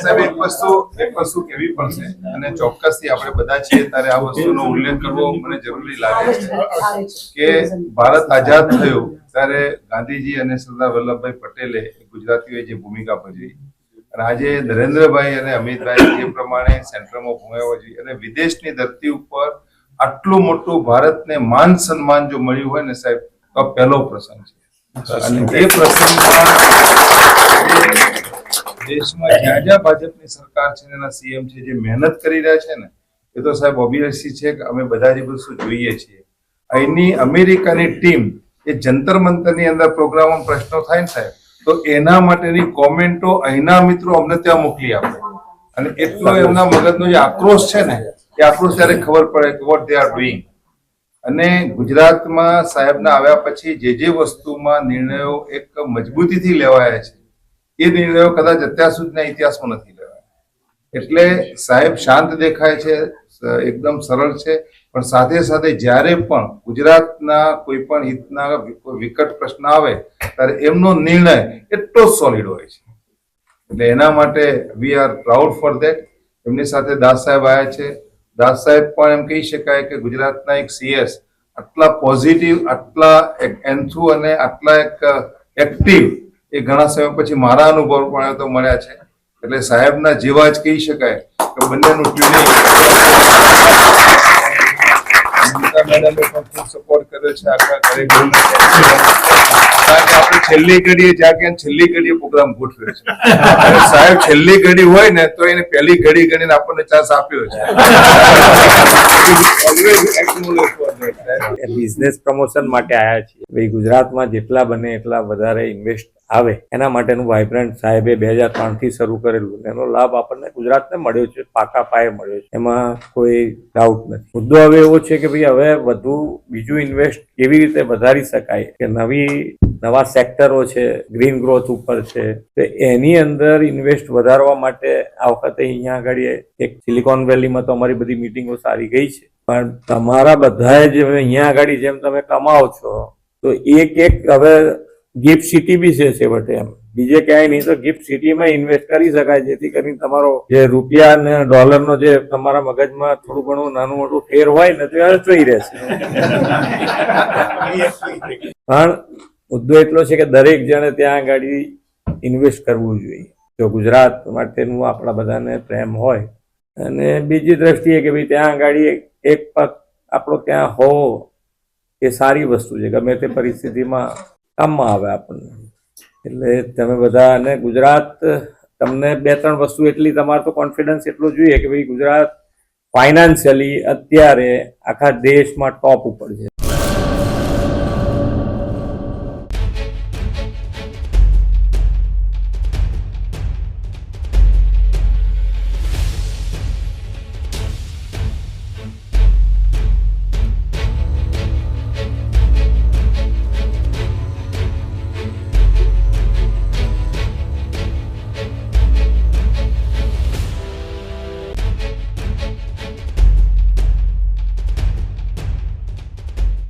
સાહેબ એક વસ્તુ કહેવી પડશે અને ચોક્કસથી આપણે બધા છીએ ત્યારે આ વસ્તુનો ઉલ્લેખ કરવો મને જરૂરી લાગે છે કે ભારત આઝાદ થયું ત્યારે ગાંધીજી અને સરદાર વલ્લભભાઈ પટેલે ગુજરાતીઓએ જે ભૂમિકા ભજવી અને આજે નરેન્દ્રભાઈ અને અમિતભાઈ જે પ્રમાણે સેન્ટ્રલમાં ભૂમિકા ભજવી અને વિદેશની ધરતી ઉપર આટલું મોટું ભારતને માન સન્માન જો મળ્યું હોય ને સાહેબ તો આ પહેલો પ્રસંગ છે અને એ પ્રસંગમાં દેશમાં જ્યાં જ્યાં ભાજપની સરકાર છે એના સીએમ છે જે મહેનત કરી રહ્યા છે ને એ તો સાહેબ ઓબ્વિયસલી છે કે અમે બધા જ બધું જોઈએ છીએ. અહીંની અમેરિકાની ટીમ એ જંતર મંતરની અંદર પ્રોગ્રામમાં પ્રશ્નો થાય ને સાહેબ તો એના માટેની કોમેન્ટો અહીંના મિત્રો અમને ત્યાં મોકલી આપે અને એટલો એમના મગજનો જે આક્રોશ છે ને એ આક્રોશ ત્યારે ખબર પડે કે વોટ દે આર ડુઈંગ. અને ગુજરાતમાં સાહેબના આવ્યા પછી જે વસ્તુમાં નિર્ણયો એક મજબૂતીથી લેવાયા છે એ નિર્ણયો કદાચ અત્યાર સુધીના ઇતિહાસમાં નથી લેવાયા. એટલે સાહેબ શાંત દેખાય છે, એકદમ સરળ છે, પણ સાથે સાથે જ્યારે પણ ગુજરાતના કોઈ પણ હિતના વિકટ પ્રશ્ન આવે ત્યારે એમનો નિર્ણય એટલો સોલિડ હોય છે. એટલે એના માટે we are proud for that. એમની સાથે દાસ સાહેબ આવ્યા છે. દાસ સાહેબ પણ એમ કહી શકાય કે ગુજરાતના એક સીએસ આટલા પોઝિટિવ, આટલા એન્થુ અને આટલા એક એક્ટિવ એ ઘણા સમય પછી મારા અનુભવ પણ તો મળ્યા છે. એટલે સાહેબના જેવા જ કહી શકાય કે બંનેનું ટ્યુનિંગ મેડમે પણ ખૂબ સપોર્ટ કર્યો છે આખા કાર્યક્રમ. કારણ કે આપણે છેલ્લી ઘડીએ જ્યાં છેલ્લી ઘડીએ પ્રોગ્રામ ગોઠવ્યો છે અને સાહેબ છેલ્લી ઘડી હોય ને તો એને પહેલી ઘડી ગણીને આપણને ચાન્સ આપ્યો છે. બિઝનેસ પ્રમોશન માટે આવ્યા છીએ. ભાઈ ગુજરાતમાં જેટલા બને એટલા વધારે ઇન્વેસ્ટ આવે એના માટેનું વાઇબ્રન્ટ સાહેબે 2003 થી શરૂ કરેલું. એનો લાભ આપણને ગુજરાતને મળ્યો છે, પાકા પાયે મળ્યો છે, એમાં કોઈ ડાઉટ નથી. મુદ્દો હવે એવો છે કે ભાઈ હવે વધુ બીજું ઇન્વેસ્ટ કેવી રીતે વધારી શકાય કે નવા સેક્ટરો છે, ગ્રીન ગ્રોથ ઉપર છે, તો એની અંદર ઇન્વેસ્ટ વધારવા માટે આ વખતે અહીંયા આગળ એક સિલિકોન વેલીમાં તો અમારી બધી મિટિંગો સારી ગઈ છે, પણ તમારા બધાએ જે અહીંયા આગળ જેમ તમે કમાઓ છો તો એક હવે ગિફ્ટ સિટી બી છે છેવટે. એમ બીજે ક્યાંય નહીં તો ગિફ્ટ સિટીમાં ઇન્વેસ્ટ કરી શકાય જેથી કરીને તમારો જે રૂપિયા અને ડોલરનો જે તમારા મગજમાં થોડું ઘણું નાનું મોટું ફેર હોય ને તો એ ચોઈ રહેશે. પણ મુદ્દો એટલો છે કે દરેક જણે ત્યાં આગળ ઇન્વેસ્ટ કરવું જોઈએ જો ગુજરાત માટેનું આપણા બધાને પ્રેમ હોય. અને બીજી દ્રષ્ટિએ કે ભાઈ ત્યાં આગળ એક પગ આપણો ત્યાં હોવો એ સારી વસ્તુ છે, ગમે તે પરિસ્થિતિમાં કામમાં આવે આપણને. એટલે તમે બધા અને ગુજરાત તમને 2-3 વસ્તુ એટલી તમારે તો કોન્ફિડન્સ એટલો જોઈએ કે ભાઈ ગુજરાત ફાઇનાન્શિયલી અત્યારે આખા દેશમાં ટોપ ઉપર છે.